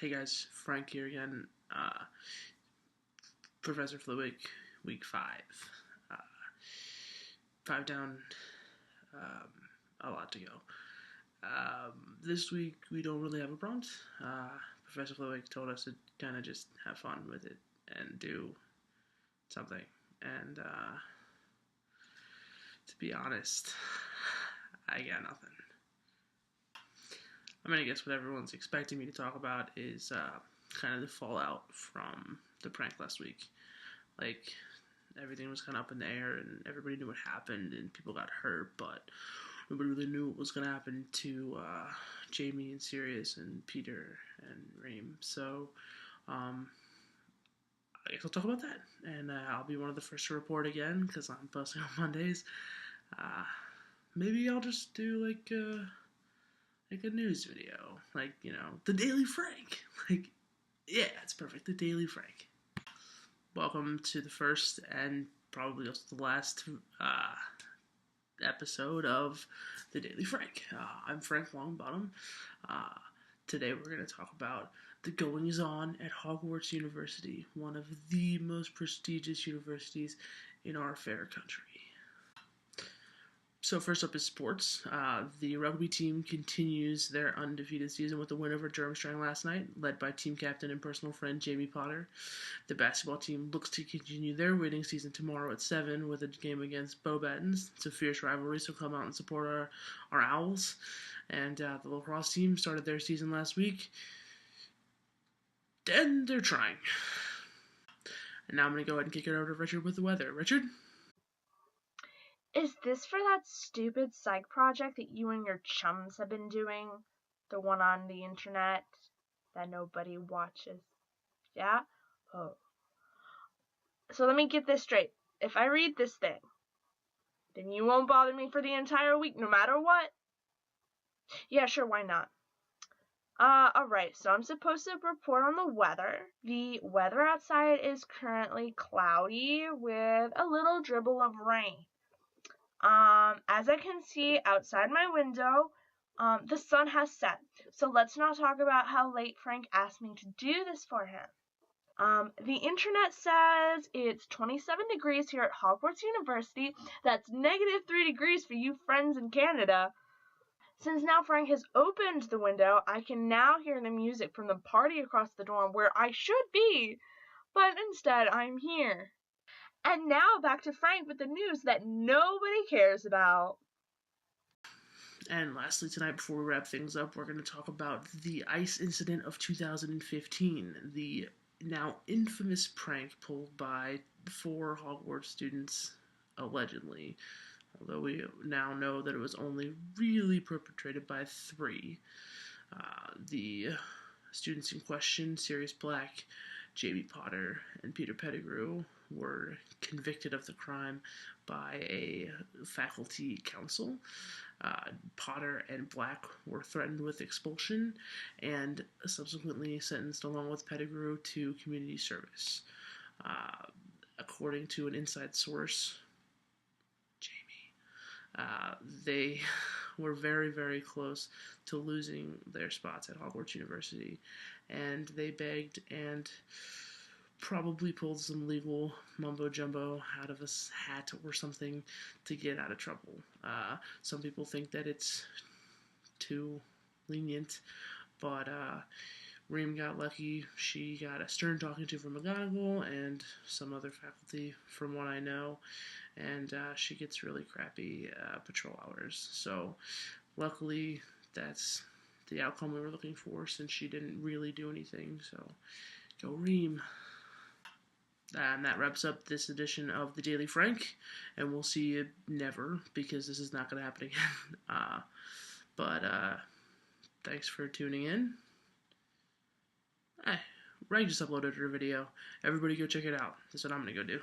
Hey guys, Frank here again. Professor Fluick, week 5. 5 down, a lot to go. This week we don't really have a prompt. Professor Fluick told us to kind of just have fun with it and do something. And to be honest, I got nothing. I mean, I guess what everyone's expecting me to talk about is kind of the fallout from the prank last week. Like, everything was kind of up in the air, and everybody knew what happened, and people got hurt, but nobody really knew what was going to happen to Jamie and Sirius and Peter and Reem. So, I guess I'll talk about that, and I'll be one of the first to report again, because I'm posting on Mondays. Maybe I'll just do, like a news video, like, the Daily Frank. Like, yeah, it's perfect, the Daily Frank. Welcome to the first and probably also the last episode of the Daily Frank. I'm Frank Longbottom. Today we're going to talk about the goings-on at Hogwarts University, one of the most prestigious universities in our fair country. So first up is sports. The rugby team continues their undefeated season with a win over Durmstrang last night, led by team captain and personal friend Jamie Potter. The basketball team looks to continue their winning season tomorrow at 7 with a game against Beauxbatons. It's a fierce rivalry, so come out and support our Owls. And the lacrosse team started their season last week, and they're trying. And now I'm going to go ahead and kick it over to Richard with the weather. Richard? Is this for that stupid psych project that you and your chums have been doing? The one on the internet that nobody watches? Yeah? Oh. So let me get this straight. If I read this thing, then you won't bother me for the entire week no matter what? Yeah, sure, why not? Alright, so I'm supposed to report on the weather. The weather outside is currently cloudy with a little dribble of rain. As I can see outside my window, the sun has set. So let's not talk about how late Frank asked me to do this for him. The internet says it's 27 degrees here at Hogwarts University. That's -3 degrees for you friends in Canada. Since now Frank has opened the window, I can now hear the music from the party across the dorm where I should be, but instead I'm here. And now back to Frank with the news that nobody cares about. And lastly, tonight, before we wrap things up, we're going to talk about the ice incident of 2015, the now infamous prank pulled by 4 Hogwarts students, allegedly, although we now know that it was only really perpetrated by 3. The students in question, Sirius Black, Jamie Potter, and Peter Pettigrew, were convicted of the crime by a faculty council. Potter and Black were threatened with expulsion and subsequently sentenced along with Pettigrew to community service. According to an inside source, Jamie, they were very, very close to losing their spots at Hogwarts University, and they begged and probably pulled some legal mumbo-jumbo out of a hat or something to get out of trouble. Some people think that it's too lenient, but Reem got lucky. She got a stern talking to from McGonagall and some other faculty, from what I know, and she gets really crappy patrol hours. So, luckily, that's the outcome we were looking for, since she didn't really do anything. So, go Reem. And that wraps up this edition of the Daily Frank, and we'll see you never, because this is not going to happen again. But thanks for tuning in. Ray just uploaded her video. Everybody go check it out. That's what I'm going to go do.